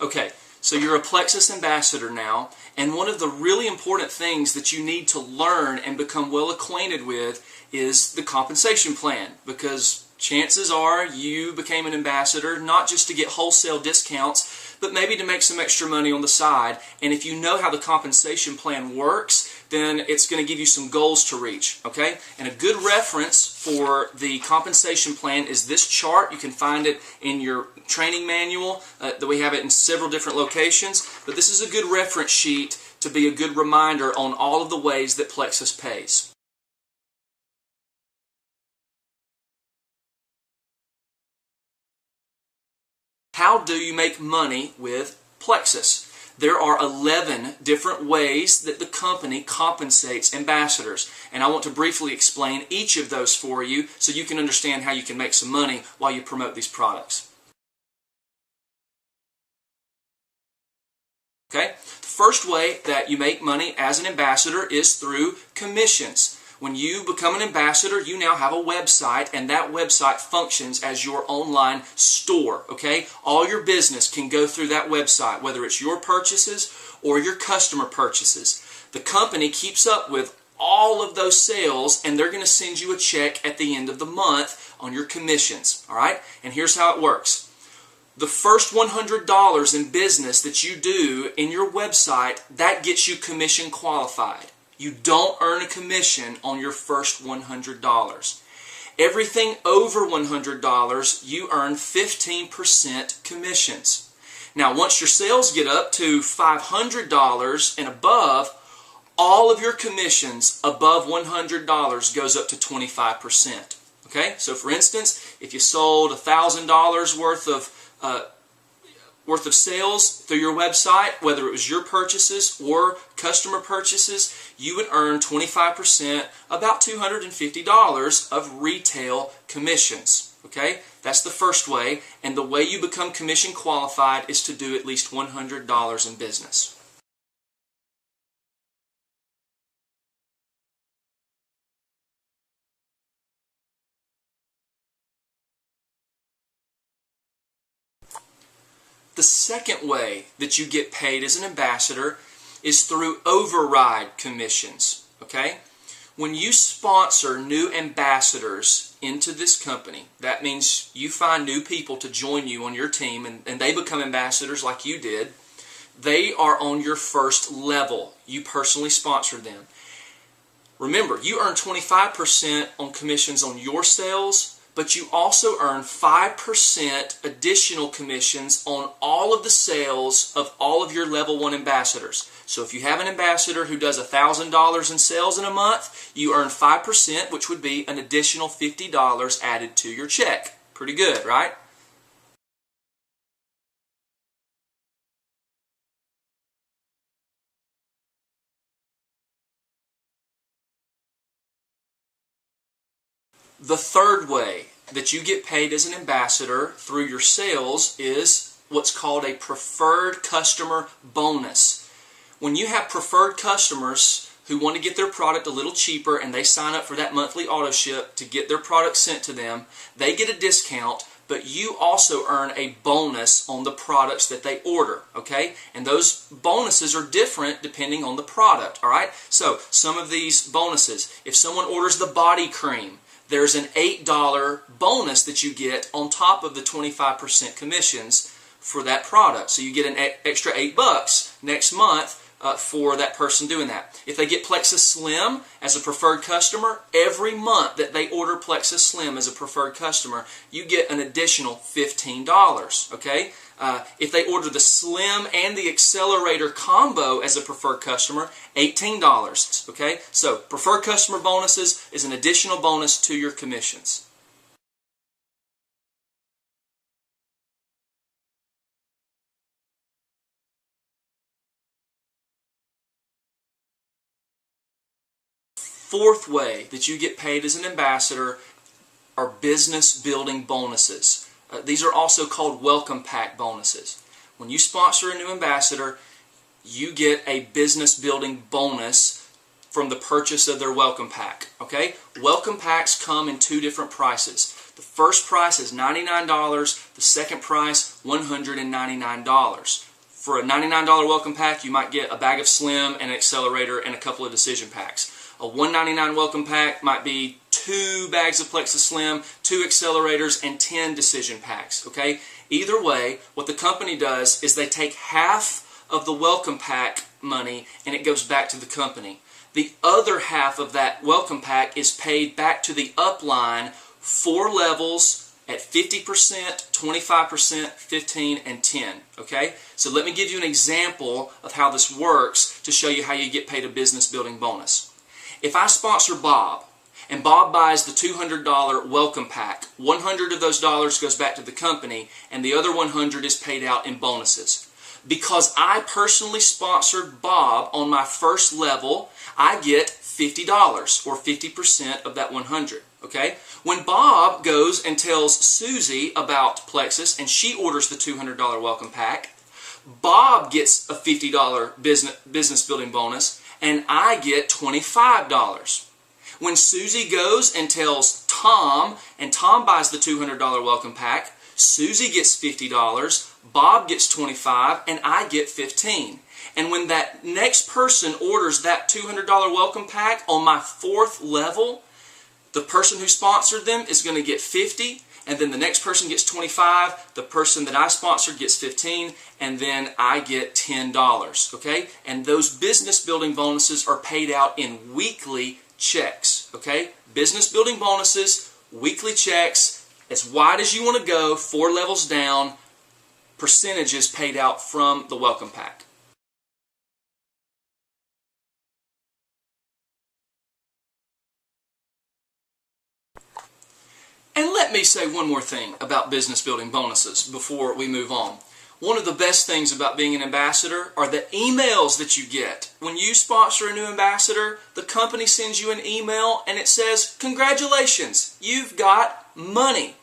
Okay, so you're a Plexus ambassador now, and one of the really important things that you need to learn and become well acquainted with is the compensation plan, because chances are you became an ambassador not just to get wholesale discounts, but maybe to make some extra money on the side. And if you know how the compensation plan works, then it's going to give you some goals to reach, okay? And a good reference for the compensation plan is this chart. You can find it in your training manual, that we have it in several different locations, but this is a good reference sheet to be a good reminder on all of the ways that Plexus pays. How do you make money with Plexus? There are 11 different ways that the company compensates ambassadors, and I want to briefly explain each of those for you so you can understand how you can make some money while you promote these products. Okay? The first way that you make money as an ambassador is through commissions. When you become an ambassador, you now have a website, and that website functions as your online store, okay? All your business can go through that website, whether it's your purchases or your customer purchases. The company keeps up with all of those sales, and they're going to send you a check at the end of the month on your commissions, all right? And here's how it works. The first $100 in business that you do in your website, that gets you commission qualified. You don't earn a commission on your first $100. Everything over $100, you earn 15% commissions. Now, once your sales get up to $500 and above, all of your commissions above $100 goes up to 25%. Okay? So, for instance, if you sold $1,000 worth of sales through your website, whether it was your purchases or customer purchases, you would earn 25%, about $250 of retail commissions. Okay? That's the first way, and the way you become commission qualified is to do at least $100 in business. The second way that you get paid as an ambassador is through override commissions. Okay? When you sponsor new ambassadors into this company, that means you find new people to join you on your team, and they become ambassadors like you did. They are on your first level. You personally sponsor them. Remember, you earn 25% on commissions on your sales, but you also earn 5% additional commissions on all of the sales of all of your level 1 ambassadors. So if you have an ambassador who does $1,000 in sales in a month, you earn 5%, which would be an additional $50 added to your check. Pretty good, right? The third way that you get paid as an ambassador through your sales is what's called a preferred customer bonus. When you have preferred customers who want to get their product a little cheaper and they sign up for that monthly auto ship to get their product sent to them, they get a discount, but you also earn a bonus on the products that they order, okay? And those bonuses are different depending on the product, all right? So, some of these bonuses, if someone orders the body cream, there's an $8 bonus that you get on top of the 25% commissions for that product. So you get an extra $8 next month for that person doing that. If they get Plexus Slim as a preferred customer, every month that they order Plexus Slim as a preferred customer, you get an additional $15, okay? If they order the Slim and the Accelerator combo as a preferred customer, $18, okay? So, preferred customer bonuses is an additional bonus to your commissions. Fourth way that you get paid as an ambassador are business building bonuses. These are also called welcome pack bonuses. When you sponsor a new ambassador, you get a business building bonus from the purchase of their welcome pack. Okay? Welcome packs come in two different prices. The first price is $99, the second price $199. For a $99 welcome pack, you might get a bag of Slim and an accelerator and a couple of decision packs. A $199 welcome pack might be 2 bags of Plexus Slim, 2 accelerators, and 10 decision packs. Okay? Either way, what the company does is they take half of the welcome pack money and it goes back to the company. The other half of that welcome pack is paid back to the upline, 4 levels at 50%, 25%, 15, and 10. Okay? So let me give you an example of how this works to show you how you get paid a business building bonus. If I sponsor Bob, and Bob buys the $200 welcome pack, 100 of those dollars goes back to the company, and the other 100 is paid out in bonuses. Because I personally sponsored Bob on my first level, I get $50 or 50% of that 100. Okay? When Bob goes and tells Susie about Plexus and she orders the $200 welcome pack, Bob gets a $50 business building bonus and I get $25. When Susie goes and tells Tom and Tom buys the $200 welcome pack, Susie gets $50, Bob gets $25, and I get $15. And when that next person orders that $200 welcome pack on my 4th level, the person who sponsored them is going to get $50, and then the next person gets $25, the person that I sponsored gets $15, and then I get $10. Okay? And those business building bonuses are paid out in weekly checks. Okay? Business building bonuses, weekly checks, as wide as you want to go, 4 levels down, percentages paid out from the welcome pack. And let me say one more thing about business building bonuses before we move on. One of the best things about being an ambassador are the emails that you get. When you sponsor a new ambassador, the company sends you an email and it says, "Congratulations, you've got money."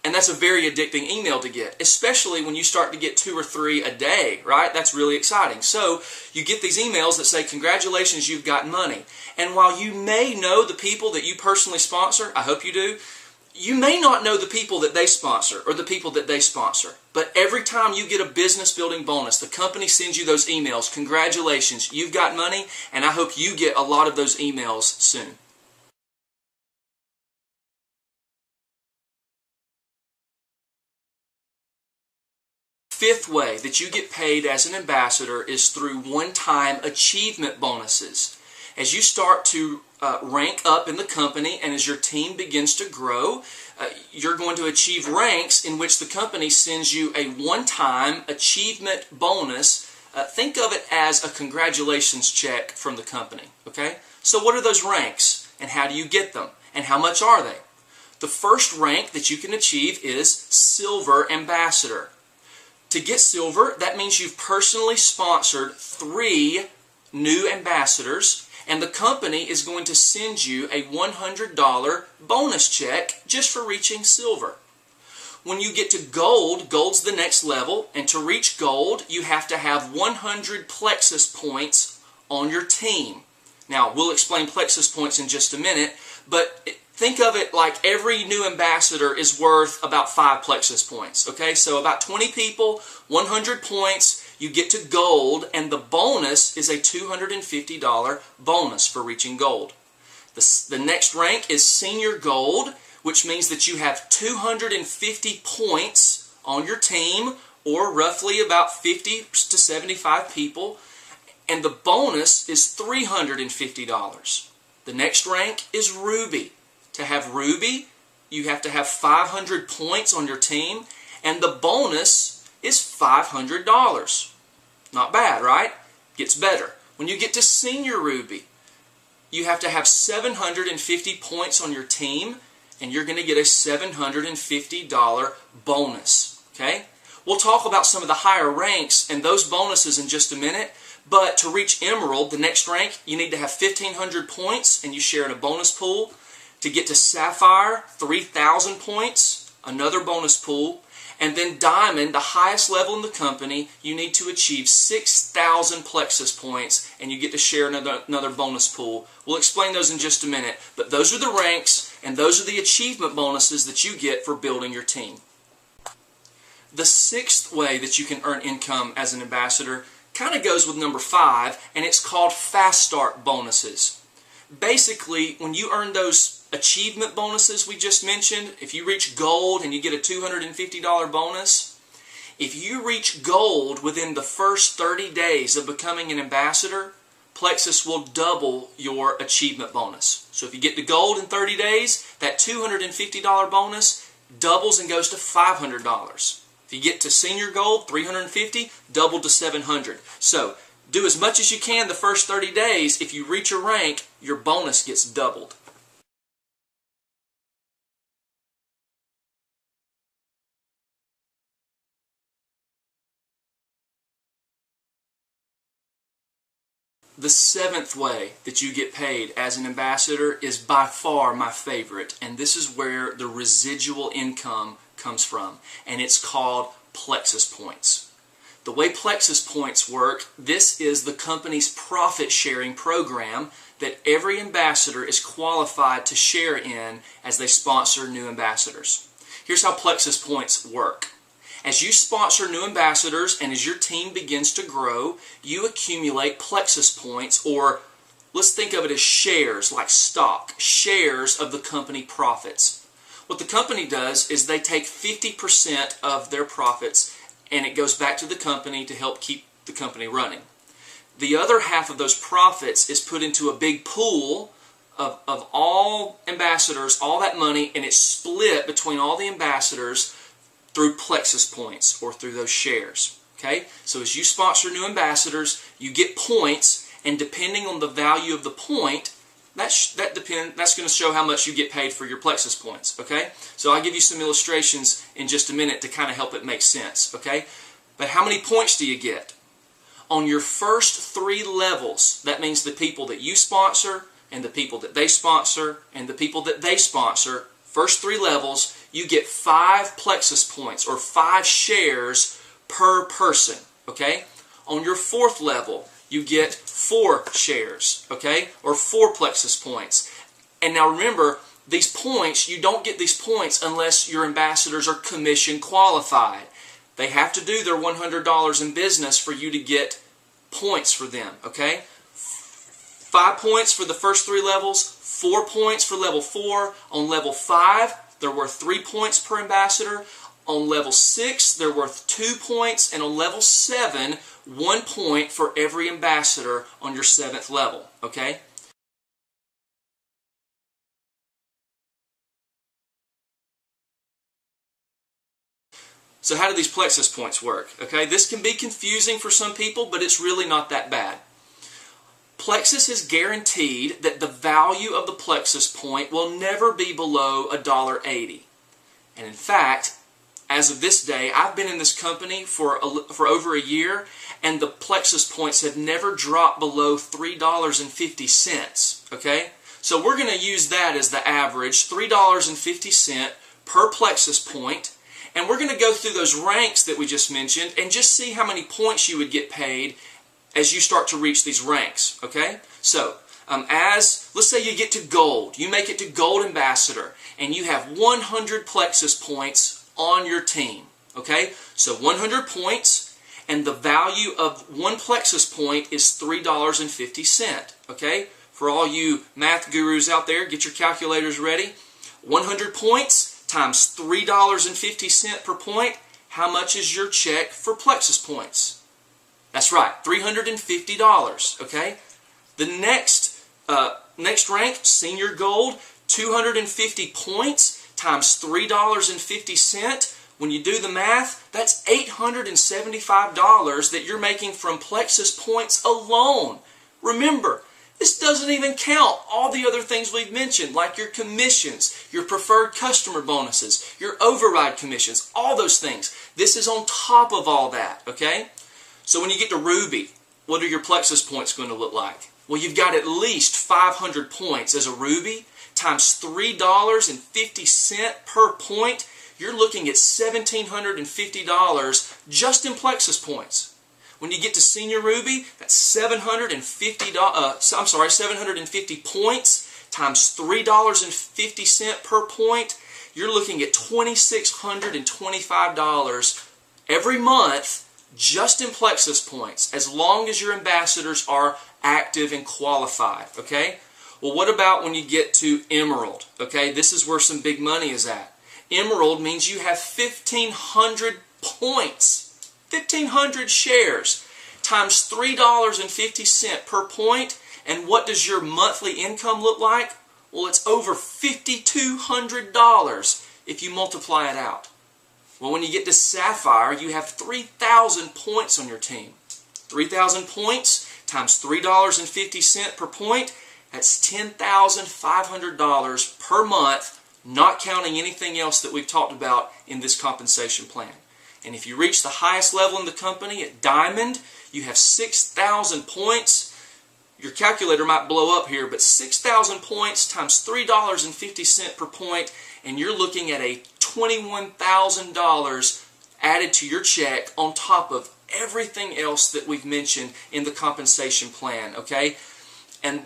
And that's a very addicting email to get, especially when you start to get 2 or 3 a day, right? That's really exciting. So you get these emails that say, "Congratulations, you've got money." And while you may know the people that you personally sponsor, I hope you do, you may not know the people that they sponsor or the people that they sponsor. But every time you get a business building bonus, the company sends you those emails, "Congratulations, you've got money," and I hope you get a lot of those emails soon. Fifth way that you get paid as an ambassador is through one-time achievement bonuses. As you start to rank up in the company and as your team begins to grow, you're going to achieve ranks in which the company sends you a one-time achievement bonus. Think of it as a congratulations check from the company. Okay? So what are those ranks and how do you get them and how much are they? The first rank that you can achieve is Silver Ambassador. To get silver, that means you've personally sponsored 3 new ambassadors, and the company is going to send you a $100 bonus check just for reaching silver. When you get to gold, gold's the next level, and to reach gold, you have to have 100 Plexus points on your team. Now, we'll explain Plexus points in just a minute, but think of it like every new ambassador is worth about 5 Plexus points. Okay, so about 20 people, 100 points, you get to gold, and the bonus is a $250 bonus for reaching gold. The next rank is Senior Gold, which means that you have 250 points on your team, or roughly about 50 to 75 people, and the bonus is $350. The next rank is Ruby. To have Ruby, you have to have 500 points on your team, and the bonus is $500. Not bad, right? Gets better. When you get to Senior Ruby, you have to have 750 points on your team, and you're going to get a $750 bonus. Okay? We'll talk about some of the higher ranks and those bonuses in just a minute, but to reach Emerald, the next rank, you need to have 1,500 points, and you share in a bonus pool. To get to Sapphire, 3,000 points, another bonus pool. And then Diamond, the highest level in the company, you need to achieve 6,000 Plexus points, and you get to share another bonus pool. We'll explain those in just a minute, but those are the ranks, and those are the achievement bonuses that you get for building your team. The sixth way that you can earn income as an ambassador kind of goes with number 5, and it's called fast start bonuses. Basically, when you earn those achievement bonuses we just mentioned, if you reach gold and you get a $250 bonus, if you reach gold within the first 30 days of becoming an ambassador, Plexus will double your achievement bonus. So if you get to gold in 30 days, that $250 bonus doubles and goes to $500. If you get to senior gold, $350, doubled to $700. So do as much as you can the first 30 days. If you reach a rank, your bonus gets doubled. The seventh way that you get paid as an ambassador is by far my favorite, and this is where the residual income comes from, and it's called Plexus Points. The way Plexus Points work, this is the company's profit sharing program that every ambassador is qualified to share in as they sponsor new ambassadors. Here's how Plexus Points work. As you sponsor new ambassadors and as your team begins to grow, you accumulate Plexus Points, or let's think of it as shares, like stock, shares of the company profits. What the company does is they take 50% of their profits and it goes back to the company to help keep the company running. The other half of those profits is put into a big pool of all ambassadors, all that money, and it's split between all the ambassadors through Plexus Points or through those shares. Okay? So as you sponsor new ambassadors, you get points, and depending on the value of the point, that's going to show how much you get paid for your Plexus Points. Okay? So I'll give you some illustrations in just a minute to kind of help it make sense. Okay? But how many points do you get? On your first 3 levels, that means the people that you sponsor and the people that they sponsor and the people that they sponsor, first 3 levels, you get 5 Plexus Points or 5 shares per person. Okay? On your 4th level, you get 4 shares, okay, or 4 Plexus Points. And now remember, these points, you don't get these points unless your ambassadors are commission qualified. They have to do their $100 in business for you to get points for them, okay? 5 points for the first 3 levels, 4 points for level 4. On level 5, they're worth 3 points per ambassador. On level 6, they're worth 2 points. And on level 7, 1 point for every ambassador on your 7th level, okay? So how do these Plexus Points work? Okay, this can be confusing for some people, but it's really not that bad. Plexus is guaranteed that the value of the Plexus Point will never be below $1.80. And in fact, as of this day, I've been in this company for over a year, and the Plexus Points have never dropped below $3.50. Okay? So we're going to use that as the average, $3.50 per Plexus Point, and we're going to go through those ranks that we just mentioned and just see how many points you would get paid as you start to reach these ranks. Okay? So, let's say you get to gold, you make it to gold ambassador, and you have 100 Plexus Points on your team. Okay? So 100 points, and the value of 1 Plexus Point is $3.50. Okay? For all you math gurus out there, get your calculators ready. 100 points times $3.50 per point. How much is your check for Plexus Points? That's right, $350. Okay? The next rank, senior gold, 250 points times $3.50. When you do the math, that's $875 that you're making from Plexus Points alone. Remember, this doesn't even count all the other things we've mentioned, like your commissions, your preferred customer bonuses, your override commissions, all those things. This is on top of all that, okay? So when you get to Ruby, what are your Plexus Points going to look like? Well, you've got at least 500 points as a Ruby, times $3.50 per point. You're looking at $1,750 just in Plexus Points. When you get to Senior Ruby, that's $750 points times $3.50 per point. You're looking at $2,625 every month just in Plexus points, as long as your ambassadors are active and qualified, okay? Well, what about when you get to Emerald, okay? This is where some big money is at. Emerald means you have 1,500 points, 1,500 shares, times $3.50 per point. And what does your monthly income look like? Well, it's over $5,200 if you multiply it out. Well, when you get to Sapphire, you have 3,000 points on your team. 3,000 points times $3.50 per point, that's $10,500 per month, not counting anything else that we've talked about in this compensation plan. And if you reach the highest level in the company at Diamond, you have 6,000 points. Your calculator might blow up here, but 6,000 points times $3.50 per point, and you're looking at a $21,000 added to your check on top of everything else that we've mentioned in the compensation plan, okay? And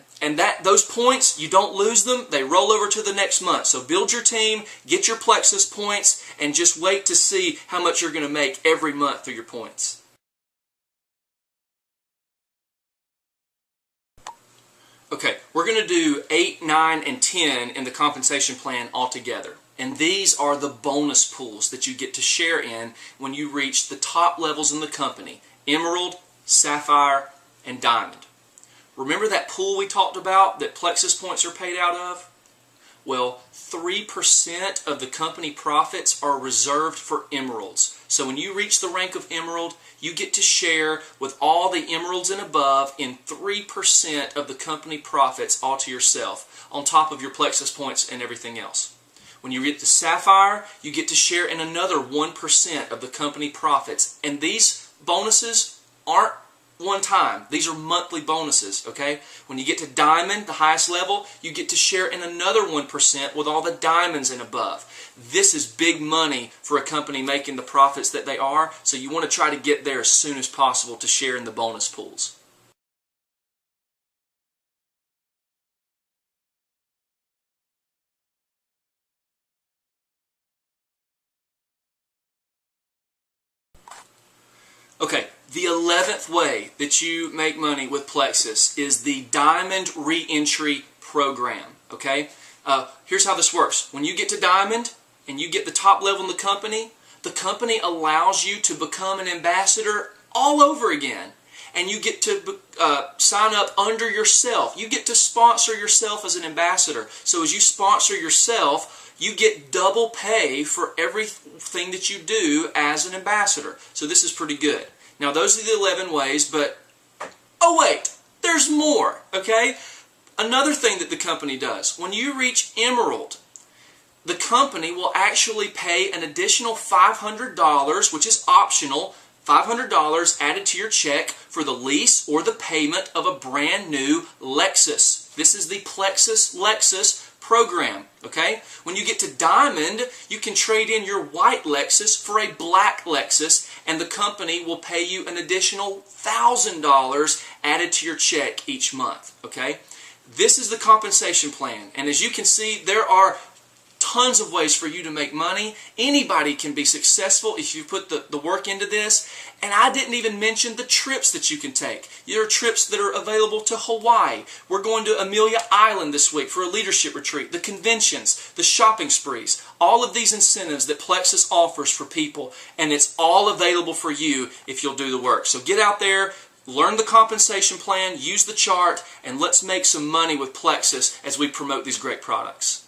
those points, you don't lose them, they roll over to the next month. So build your team, get your Plexus points, and just wait to see how much you're going to make every month through your points. Okay, we're going to do 8, 9, and 10 in the compensation plan altogether. And these are the bonus pools that you get to share in when you reach the top levels in the company: Emerald, Sapphire, and Diamond. Remember that pool we talked about that Plexus points are paid out of? Well, 3% of the company profits are reserved for Emeralds. So when you reach the rank of Emerald, you get to share with all the Emeralds and above in 3% of the company profits all to yourself, on top of your Plexus points and everything else. When you get to Sapphire, you get to share in another 1% of the company profits. And these bonuses aren't one time. These are monthly bonuses, okay? When you get to Diamond, the highest level, you get to share in another 1% with all the Diamonds and above. This is big money for a company making the profits that they are, so you want to try to get there as soon as possible to share in the bonus pools. Okay, the 11th way that you make money with Plexus is the Diamond Reentry Program, okay? Here's how this works. When you get to Diamond and you get the top level in the company allows you to become an ambassador all over again. And you get to sign up under yourself. You get to sponsor yourself as an ambassador. So as you sponsor yourself, you get double pay for everything that you do as an ambassador. So this is pretty good. Now those are the 11 ways, but oh wait, there's more, okay? Another thing that the company does, when you reach Emerald, the company will actually pay an additional $500, which is optional, $500 added to your check for the lease or the payment of a brand new Lexus. This is the Plexus Lexus program, okay? When you get to Diamond, you can trade in your white Lexus for a black Lexus, and the company will pay you an additional $1,000 added to your check each month, okay? This is the compensation plan, and as you can see, there are tons of ways for you to make money. Anybody can be successful if you put the work into this. And I didn't even mention the trips that you can take. There are trips that are available to Hawaii. We're going to Amelia Island this week for a leadership retreat. The conventions, the shopping sprees, all of these incentives that Plexus offers for people. And it's all available for you if you'll do the work. So get out there, learn the compensation plan, use the chart, and let's make some money with Plexus as we promote these great products.